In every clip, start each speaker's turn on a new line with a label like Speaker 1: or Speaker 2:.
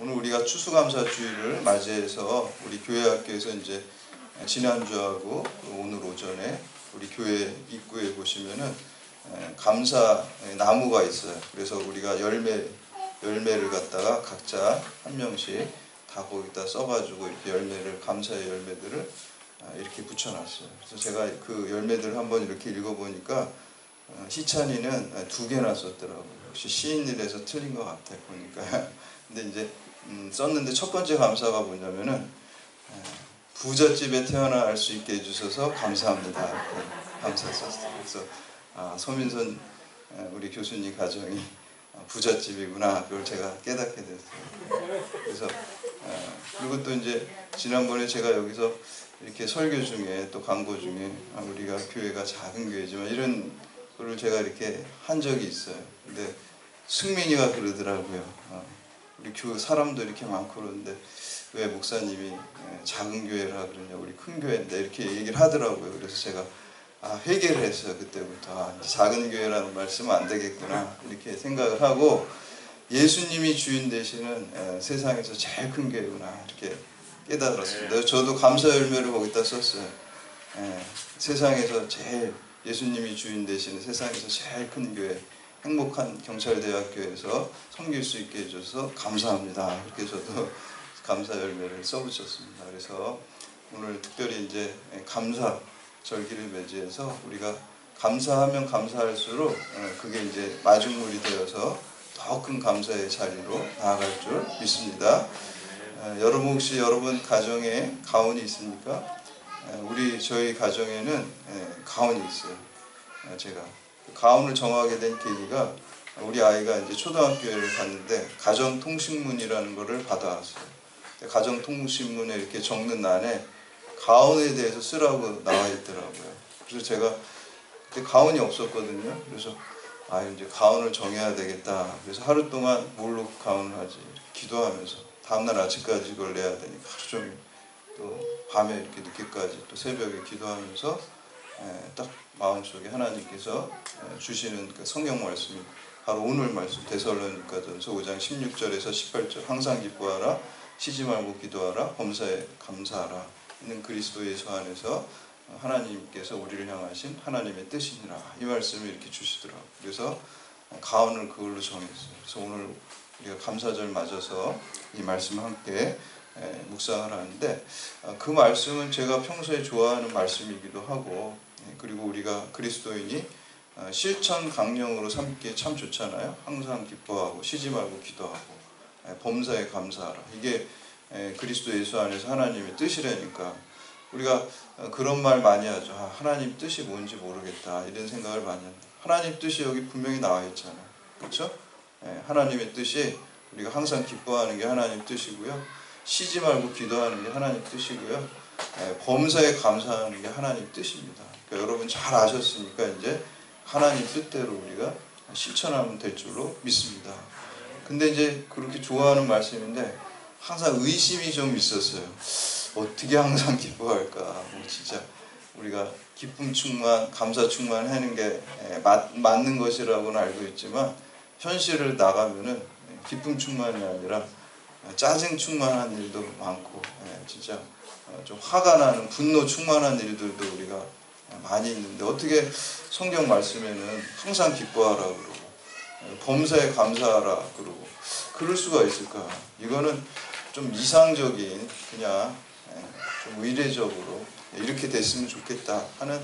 Speaker 1: 오늘 우리가 추수감사주일을 맞이해서 우리 교회학교에서 이제 지난주하고 오늘 오전에 우리 교회 입구에 보시면은 감사 나무가 있어요. 그래서 우리가 열매를 갖다가 각자 한 명씩 다 거기다 써가지고 이렇게 열매를, 감사의 열매들을 이렇게 붙여놨어요. 그래서 제가 그 열매들을 한번 이렇게 읽어보니까 희찬이는 2개나 썼더라고요. 역시 시인일에서 틀린 것 같아요, 보니까. 근데 이제 썼는데 첫 번째 감사가 뭐냐면은 부잣집에 태어날 수 있게 해주셔서 감사합니다. 감사 썼어요. 그래서 서민선 우리 교수님 가정이 부잣집이구나, 그걸 제가 깨닫게 됐어요. 그래서 그리고 또 이제 지난번에 제가 여기서 이렇게 설교 중에 또 광고 중에 우리가 교회가 작은 교회지만 이런 거를 제가 이렇게 한 적이 있어요. 근데 승민이가 그러더라고요. 우리 교회 사람도 이렇게 많고 그런데 왜 목사님이 작은 교회라 그러냐, 우리 큰 교회인데, 이렇게 얘기를 하더라고요. 그래서 제가 회개를 했어요. 그때부터 작은 교회라는 말씀은 안 되겠구나, 이렇게 생각을 하고, 예수님이 주인 되시는 세상에서 제일 큰 교회구나, 이렇게 깨달았습니다. 저도 감사 열매를 거기다 썼어요. 세상에서 제일, 예수님이 주인 되시는 세상에서 제일 큰 교회, 행복한 경찰대학교에서 섬길 수 있게 해줘서 감사합니다. 이렇게 저도 감사 열매를 써붙였습니다. 그래서 오늘 특별히 이제 감사 절기를 맞이해서 우리가 감사하면 감사할수록 그게 이제 마중물이 되어서 더 큰 감사의 자리로 나아갈 줄 믿습니다. 여러분 혹시 여러분 가정에 가훈이 있습니까? 저희 가정에는 가훈이 있어요. 제가 가훈을 정하게 된 계기가, 우리 아이가 이제 초등학교를 갔는데 가정통신문이라는 거를 받아왔어요. 가정통신문에 이렇게 적는 안에 가훈에 대해서 쓰라고 나와 있더라고요. 그래서 제가 그때 가훈이 없었거든요. 그래서 이제 가훈을 정해야 되겠다. 그래서 하루 동안 뭘로 가훈을 하지? 기도하면서 다음날 아침까지 이걸 내야 되니까 하루 종일, 또 밤에 이렇게 늦게까지 또 새벽에 기도하면서 딱 마음속에 하나님께서 주시는 그 성경 말씀이 바로 오늘 말씀, 데살로니가전서 5장 16절에서 18절, 항상 기뻐하라, 쉬지 말고 기도하라, 범사에 감사하라, 이는 그리스도 예수 안에서 하나님께서 우리를 향하신 하나님의 뜻이니라, 이 말씀을 이렇게 주시더라고요. 그래서 가훈을 그걸로 정했어요. 그래서 오늘 우리가 감사절 맞아서 이 말씀을 함께 묵상을 하는데, 그 말씀은 제가 평소에 좋아하는 말씀이기도 하고, 그리고 우리가 그리스도인이 실천 강령으로 삼기에 참 좋잖아요. 항상 기뻐하고 쉬지 말고 기도하고 범사에 감사하라. 이게 그리스도 예수 안에서 하나님의 뜻이라니까 우리가 그런 말 많이 하죠. 하나님 뜻이 뭔지 모르겠다, 이런 생각을 많이 합니다. 하나님 뜻이 여기 분명히 나와 있잖아요. 그렇죠? 하나님의 뜻이 우리가 항상 기뻐하는 게 하나님 뜻이고요, 쉬지 말고 기도하는 게 하나님 뜻이고요, 범사에 감사하는 게 하나님 뜻입니다. 그러니까 여러분 잘 아셨으니까 이제 하나님 뜻대로 우리가 실천하면 될 줄로 믿습니다. 근데 이제 그렇게 좋아하는 말씀인데 항상 의심이 좀 있었어요. 어떻게 항상 기뻐할까? 진짜 우리가 기쁨 충만, 감사 충만하는 게 맞는 것이라고는 알고 있지만, 현실을 나가면은 기쁨 충만이 아니라 짜증 충만한 일도 많고, 진짜 좀 화가 나는, 분노 충만한 일들도 우리가 많이 있는데, 어떻게 성경 말씀에는 항상 기뻐하라 그러고 범사에 감사하라 그러고 그럴 수가 있을까? 이거는 좀 이상적인, 그냥 좀 의례적으로 이렇게 됐으면 좋겠다 하는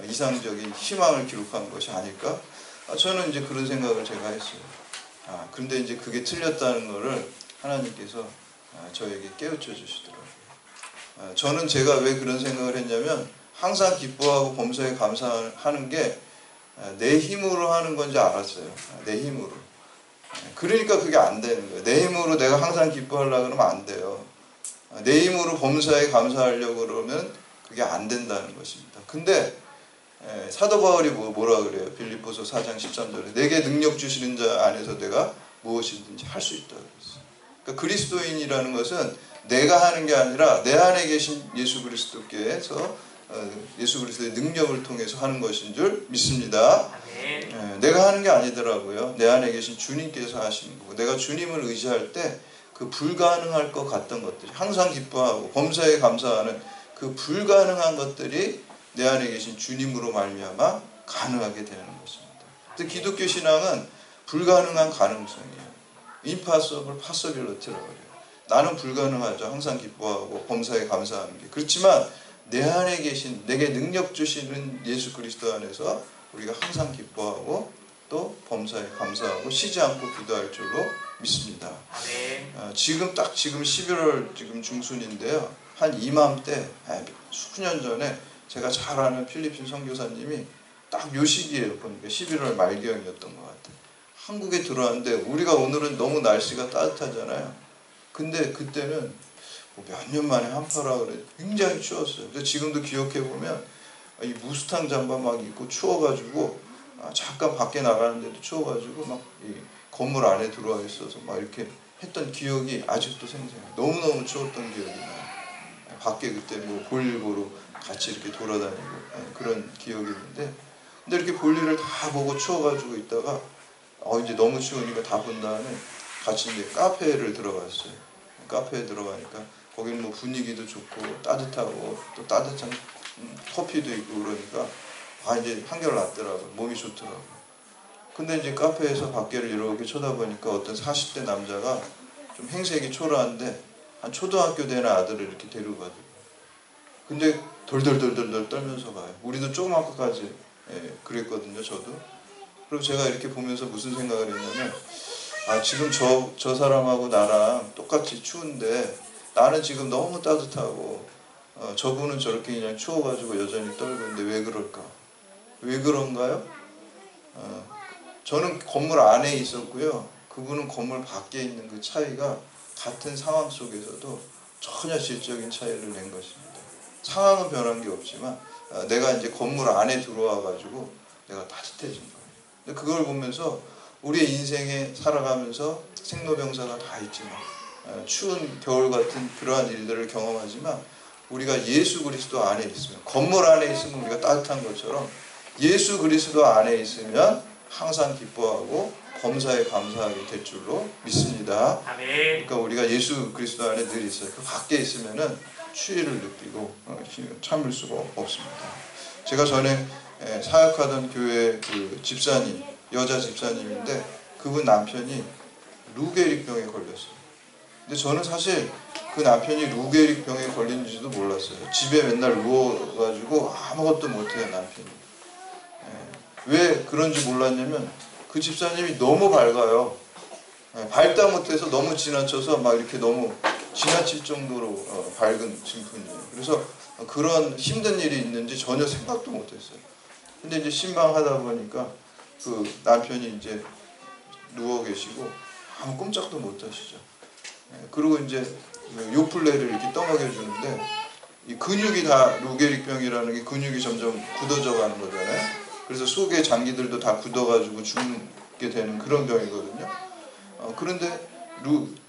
Speaker 1: 이상적인 희망을 기록한 것이 아닐까? 저는 이제 그런 생각을 제가 했어요. 근데 이제 그게 틀렸다는 것을 하나님께서 저에게 깨우쳐 주시더라고요. 저는 제가 왜 그런 생각을 했냐면, 항상 기뻐하고 범사에 감사하는 게 내 힘으로 하는 건지 알았어요. 내 힘으로. 그러니까 그게 안 되는 거예요. 내 힘으로 내가 항상 기뻐하려고 그러면 안 돼요. 내 힘으로 범사에 감사하려고 그러면 그게 안 된다는 것입니다. 근데 사도 바울이 뭐라 그래요? 빌립보서 4장 13절에 내게 능력 주시는 자 안에서 내가 무엇이든지 할 수 있다고 했어요. 그러니까 그리스도인이라는 것은 내가 하는 게 아니라 내 안에 계신 예수 그리스도께서 예수 그리스도의 능력을 통해서 하는 것인 줄 믿습니다. 내가 하는 게 아니더라고요. 내 안에 계신 주님께서 하시는 거고, 내가 주님을 의지할 때 그 불가능할 것 같던 것들이, 항상 기뻐하고 범사에 감사하는 그 불가능한 것들이 내 안에 계신 주님으로 말미암아 가능하게 되는 것입니다. 그래서 기독교 신앙은 불가능한 가능성이에요. impossible possibility라고 해요. 나는 불가능하죠. 항상 기뻐하고 범사에 감사하는 게. 그렇지만 내 안에 계신, 내게 능력 주시는 예수 그리스도 안에서 우리가 항상 기뻐하고 또 범사에 감사하고 쉬지 않고 기도할 줄로 믿습니다. 지금 11월 지금 중순인데요. 한 이맘때 수년 전에 제가 잘 아는 필리핀 선교사님이 딱 요 시기예요. 보니까 11월 말경이었던 것 같아요. 한국에 들어왔는데 우리가 오늘은 너무 날씨가 따뜻하잖아요. 근데 그때는 몇 년 만에 한파라 그래 굉장히 추웠어요. 그래서 지금도 기억해 보면 이 무스탕 잠바 막 입고 추워가지고 잠깐 밖에 나가는데도 추워가지고 막 이 건물 안에 들어와 있어서 막 이렇게 했던 기억이 아직도 생생해요. 너무너무 추웠던 기억이 나요. 밖에 그때 뭐 볼일 보러 같이 이렇게 돌아다니고 그런 기억이 있는데, 근데 이렇게 볼일을 다 보고 추워가지고 있다가 이제 너무 추우니까 다 본 다음에 같이 이제 카페를 들어갔어요. 카페에 들어가니까 거기는 뭐 분위기도 좋고 따뜻하고 또 따뜻한 커피도 있고 그러니까 이제 한결 낫더라고요. 몸이 좋더라고요. 근데 이제 카페에서 밖에를 이렇게 쳐다보니까 어떤 40대 남자가 좀 행색이 초라한데 한 초등학교 되는 아들을 이렇게 데리고 가더라고요. 근데 덜덜덜덜 떨면서 가요. 우리도 조금 아까까지 그랬거든요. 저도. 그리고 제가 이렇게 보면서 무슨 생각을 했냐면, 지금 저 사람하고 나랑 똑같이 추운데 나는 지금 너무 따뜻하고 저분은 저렇게 그냥 추워가지고 여전히 떨고 있는데 왜 그럴까? 왜 그런가요? 저는 건물 안에 있었고요. 그분은 건물 밖에 있는 그 차이가 같은 상황 속에서도 전혀 질적인 차이를 낸 것입니다. 상황은 변한 게 없지만 내가 이제 건물 안에 들어와가지고 내가 따뜻해진 거예요. 근데 그걸 보면서 우리의 인생에 살아가면서 생로병사가 다 있지만 추운 겨울 같은 그러한 일들을 경험하지만 우리가 예수 그리스도 안에 있으면, 건물 안에 있으면 우리가 따뜻한 것처럼 예수 그리스도 안에 있으면 항상 기뻐하고 범사에 감사하게 될 줄로 믿습니다. 그러니까 우리가 예수 그리스도 안에 늘 있어요. 그 밖에 있으면은 추위를 느끼고 참을 수가 없습니다. 제가 전에 사역하던 교회 그 집사님, 여자 집사님인데 그분 남편이 루게릭병에 걸렸어요. 근데 저는 사실 그 남편이 루게릭병에 걸린지도 몰랐어요. 집에 맨날 누워가지고 아무것도 못해요, 남편이. 왜 그런지 몰랐냐면 그 집사님이 너무 밝아요. 밝다 못해서 너무 지나쳐서 막 이렇게 너무 지나칠 정도로 밝은 분이에요. 그래서 그런 힘든 일이 있는지 전혀 생각도 못했어요. 근데 이제 신방하다 보니까 그 남편이 이제 누워 계시고 아무 꼼짝도 못 하시죠. 그리고 이제 요플레를 이렇게 떠먹여 주는데 이 근육이 다 루게릭병이라는 게 근육이 점점 굳어져 가는 거잖아요. 그래서 속의 장기들도 다 굳어가지고 죽게 되는 그런 병이거든요. 그런데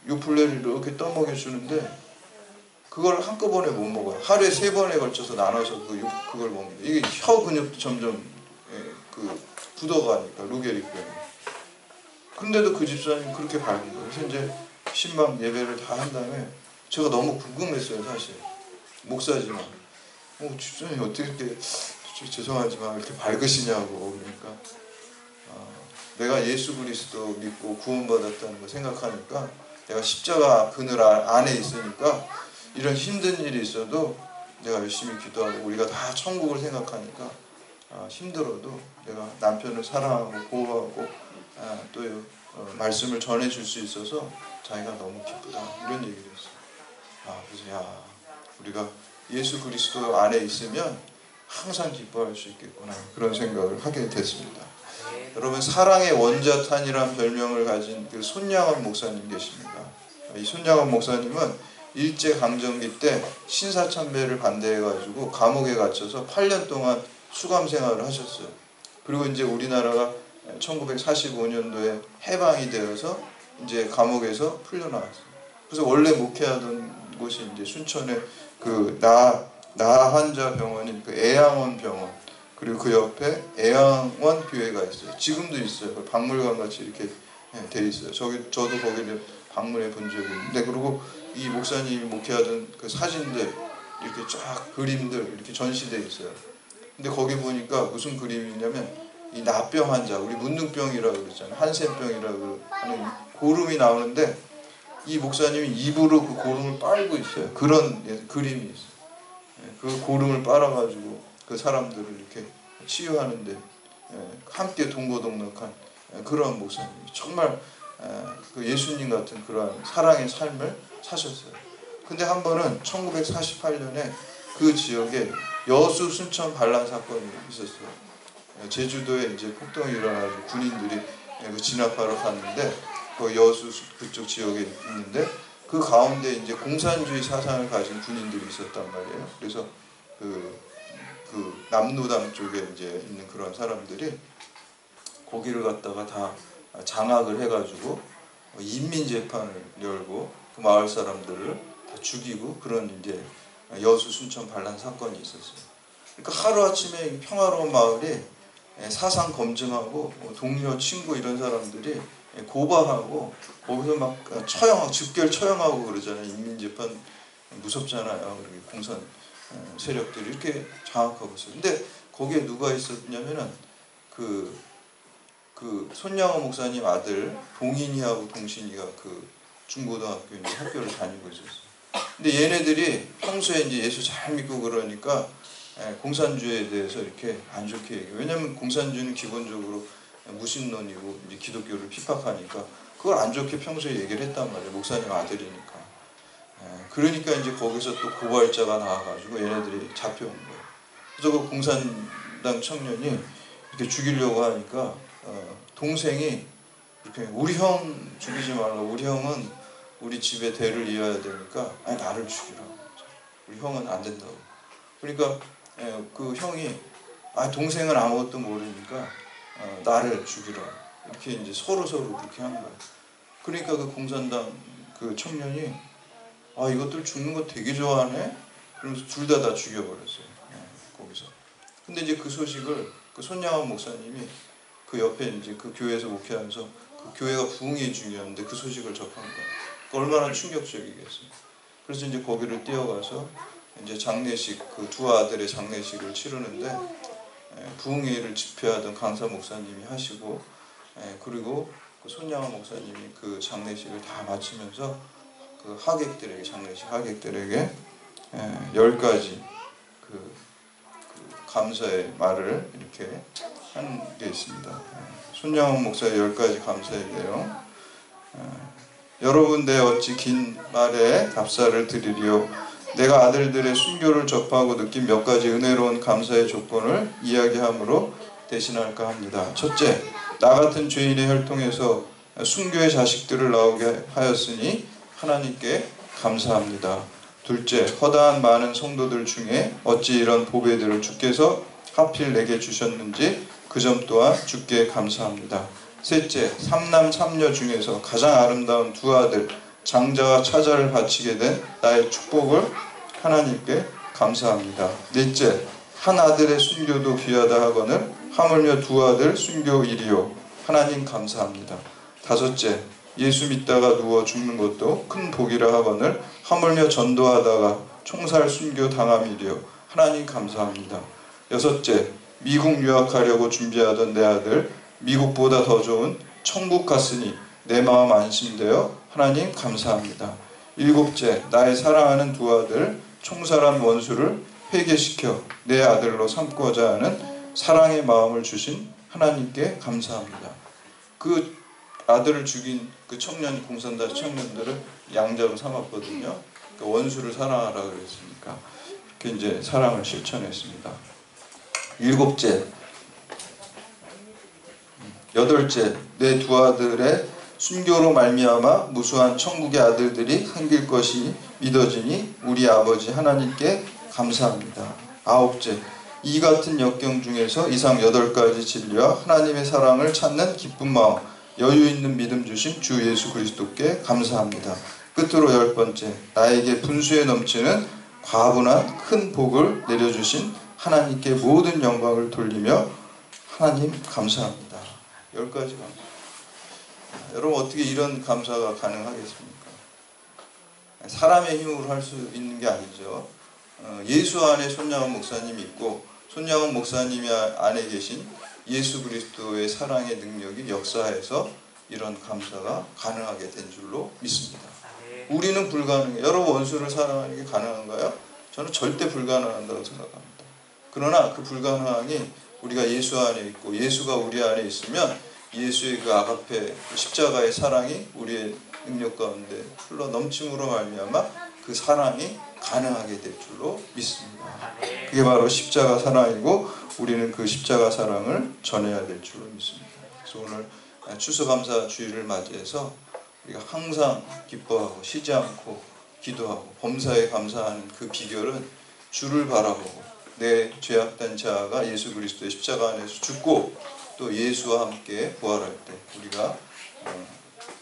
Speaker 1: 요플레를 이렇게 떠먹여 주는데 그걸 한꺼번에 못 먹어요. 하루에 3번에 걸쳐서 나눠서 그걸 먹습니다. 이게 혀 근육도 점점 굳어가니까 루게릭병이. 그런데도 그 집사님 그렇게 밝은 거예요. 그래서 이제 신방 예배를 다 한 다음에 제가 너무 궁금했어요. 사실 목사지만 집사님 어떻게 이렇게 죄송하지만 이렇게 밝으시냐고. 그러니까 내가 예수 그리스도 믿고 구원받았다는 걸 생각하니까 내가 십자가 그늘 안에 있으니까 이런 힘든 일이 있어도 내가 열심히 기도하고 우리가 다 천국을 생각하니까 힘들어도 내가 남편을 사랑하고 보호하고 또 말씀을 전해줄 수 있어서 자기가 너무 기쁘다, 이런 얘기를 했어요. 그래서 우리가 예수 그리스도 안에 있으면 항상 기뻐할 수 있겠구나, 그런 생각을 하게 됐습니다. 여러분, 사랑의 원자탄이라는 별명을 가진 그 손양원 목사님 계십니다. 이 손양원 목사님은 일제강점기 때 신사참배를 반대해가지고 감옥에 갇혀서 8년 동안 수감 생활을 하셨어요. 그리고 이제 우리나라가 1945년도에 해방이 되어서 이제 감옥에서 풀려나왔어요. 그래서 원래 목회하던 곳이 이제 순천의 그 나환자 병원인 그 애양원 병원, 그리고 그 옆에 애양원 교회가 있어요. 지금도 있어요. 박물관 같이 이렇게 돼 있어요. 저도 거기를 방문해 본 적이 있는데, 그리고 이 목사님이 목회하던 그 사진들 이렇게 쫙 그림들 이렇게 전시되어 있어요. 근데 거기 보니까 무슨 그림이냐면 이 납병 환자, 우리 문둥병이라고 그러잖아요. 한센병이라고 하는 고름이 나오는데 이 목사님이 입으로 그 고름을 빨고 있어요. 그런 그림이 있어요. 그 고름을 빨아가지고 그 사람들을 이렇게 치유하는데 함께 동고동락한 그러한 목사님, 정말 그 예수님 같은 그러한 사랑의 삶을 사셨어요. 근데 한 번은 1948년에 그 지역에 여수 순천 반란 사건이 있었어요. 제주도에 이제 폭동이 일어나서 군인들이 그 진압하러 갔는데 그 여수 그쪽 지역에 있는데 그 가운데 이제 공산주의 사상을 가진 군인들이 있었단 말이에요. 그래서 그 남로당 쪽에 이제 있는 그런 사람들이 거기를 갖다가 다 장악을 해가지고 인민 재판을 열고 그 마을 사람들을 다 죽이고 그런 이제 여수 순천 반란 사건이 있었어요. 그러니까 하루 아침에 평화로운 마을이 사상 검증하고 동료 친구 이런 사람들이 고발하고 거기서 막 처형하고 즉결 처형하고 그러잖아요. 인민 재판 무섭잖아요. 공산 세력들이 이렇게 장악하고 있어요. 근데 거기에 누가 있었냐면은 그 손양호 목사님 아들 동인이하고 동신이가 그 중고등학교 이제 학교를 다니고 있었어요. 근데 얘네들이 평소에 이제 예수 잘 믿고 그러니까 공산주의에 대해서 이렇게 안 좋게 얘기해요. 왜냐면 공산주의는 기본적으로 무신론이고 이제 기독교를 핍박하니까 그걸 안 좋게 평소에 얘기를 했단 말이에요. 목사님 아들이니까. 그러니까 이제 거기서 또 고발자가 나와가지고 얘네들이 잡혀온 거예요. 그래서 그 공산당 청년이 이렇게 죽이려고 하니까 동생이 이렇게 우리 형 죽이지 말라. 우리 형은 우리 집의 대를 이어야 되니까 아니 나를 죽이라고. 우리 형은 안 된다고. 그러니까 그 형이 동생은 아무것도 모르니까 나를 죽이라. 이렇게 이제 서로 그렇게 한 거예요. 그러니까 그 공산당 그 청년이 이것들 죽는 거 되게 좋아하네. 그러면서 둘 다 죽여버렸어요. 거기서. 근데 이제 그 소식을 그 손양호 목사님이 그 옆에 이제 그 교회에서 목회하면서 그 교회가 부흥회 중이었는데 그 소식을 접한 거예요. 얼마나 충격적이겠어요. 그래서 이제 거기를 뛰어가서 이제 장례식, 그 두 아들의 장례식을 치르는데 부흥회를 집회하던 강사 목사님이 하시고 그리고 그 손양호 목사님이 그 장례식을 다 마치면서 그 하객들에게 장례식 하객들에게 10가지 그 감사의 말을 이렇게 한 게 있습니다. 손양호 목사의 10가지 감사의 내용. 여러분 내 어찌 긴 말에 답사를 드리리요. 내가 아들들의 순교를 접하고 느낀 몇 가지 은혜로운 감사의 조건을 이야기함으로 대신할까 합니다. 첫째, 나 같은 죄인의 혈통에서 순교의 자식들을 나오게 하였으니 하나님께 감사합니다. 둘째, 허다한 많은 성도들 중에 어찌 이런 보배들을 주께서 하필 내게 주셨는지 그 점 또한 주께 감사합니다. 셋째, 삼남 삼녀 중에서 가장 아름다운 두 아들 장자와 차자를 바치게 된 나의 축복을 하나님께 감사합니다. 넷째, 한 아들의 순교도 귀하다 하거늘 하물며 두 아들 순교이리요. 하나님 감사합니다. 다섯째, 예수 믿다가 누워 죽는 것도 큰 복이라 하거늘 하물며 전도하다가 총살 순교 당함이리요. 하나님 감사합니다. 여섯째, 미국 유학하려고 준비하던 내 아들 미국보다 더 좋은 천국 갔으니 내 마음 안심되어 하나님 감사합니다. 일곱째, 나의 사랑하는 두 아들 총살한 원수를 회개시켜 내 아들로 삼고자 하는 사랑의 마음을 주신 하나님께 감사합니다. 그 아들을 죽인 그 청년 공산당 청년들을 양자로 삼았거든요. 그 원수를 사랑하라 그랬으니까 이렇게 이제 사랑을 실천했습니다. 일곱째, 여덟째, 내 두 아들의 순교로 말미암아 무수한 천국의 아들들이 생길 것이 믿어지니 우리 아버지 하나님께 감사합니다. 아홉째, 이 같은 역경 중에서 이상 8가지 진리와 하나님의 사랑을 찾는 기쁜 마음, 여유 있는 믿음 주신 주 예수 그리스도께 감사합니다. 끝으로 10번째, 나에게 분수에 넘치는 과분한 큰 복을 내려주신 하나님께 모든 영광을 돌리며 하나님 감사합니다. 10가지 감사. 여러분 어떻게 이런 감사가 가능하겠습니까? 사람의 힘으로 할 수 있는 게 아니죠. 예수 안에 손양원 목사님이 있고 손양원 목사님이 안에 계신 예수 그리스도의 사랑의 능력이 역사해서 이런 감사가 가능하게 된 줄로 믿습니다. 우리는 불가능해요. 여러분 원수를 사랑하는 게 가능한가요? 저는 절대 불가능한다고 생각합니다. 그러나 그 불가능함이 우리가 예수 안에 있고 예수가 우리 안에 있으면 예수의 그 아가페 십자가의 사랑이 우리의 능력 가운데 흘러 넘침으로 말미암아 그 사랑이 가능하게 될 줄로 믿습니다. 그게 바로 십자가 사랑이고 우리는 그 십자가 사랑을 전해야 될 줄로 믿습니다. 그래서 오늘 추수감사 주일을 맞이해서 우리가 항상 기뻐하고 쉬지 않고 기도하고 범사에 감사하는 그 비결은 주를 바라보고 내 죄악된 자아가 예수 그리스도의 십자가 안에서 죽고 또 예수와 함께 부활할 때 우리가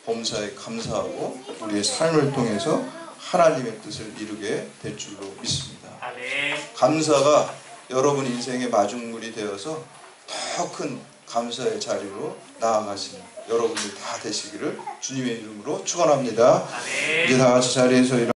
Speaker 1: 범사에 감사하고 우리의 삶을 통해서 하나님의 뜻을 이루게 될 줄로 믿습니다. 감사가 여러분 인생의 마중물이 되어서 더 큰 감사의 자리로 나아가시는 여러분들 다 되시기를 주님의 이름으로 축원합니다. 이제 다 같이 자리에서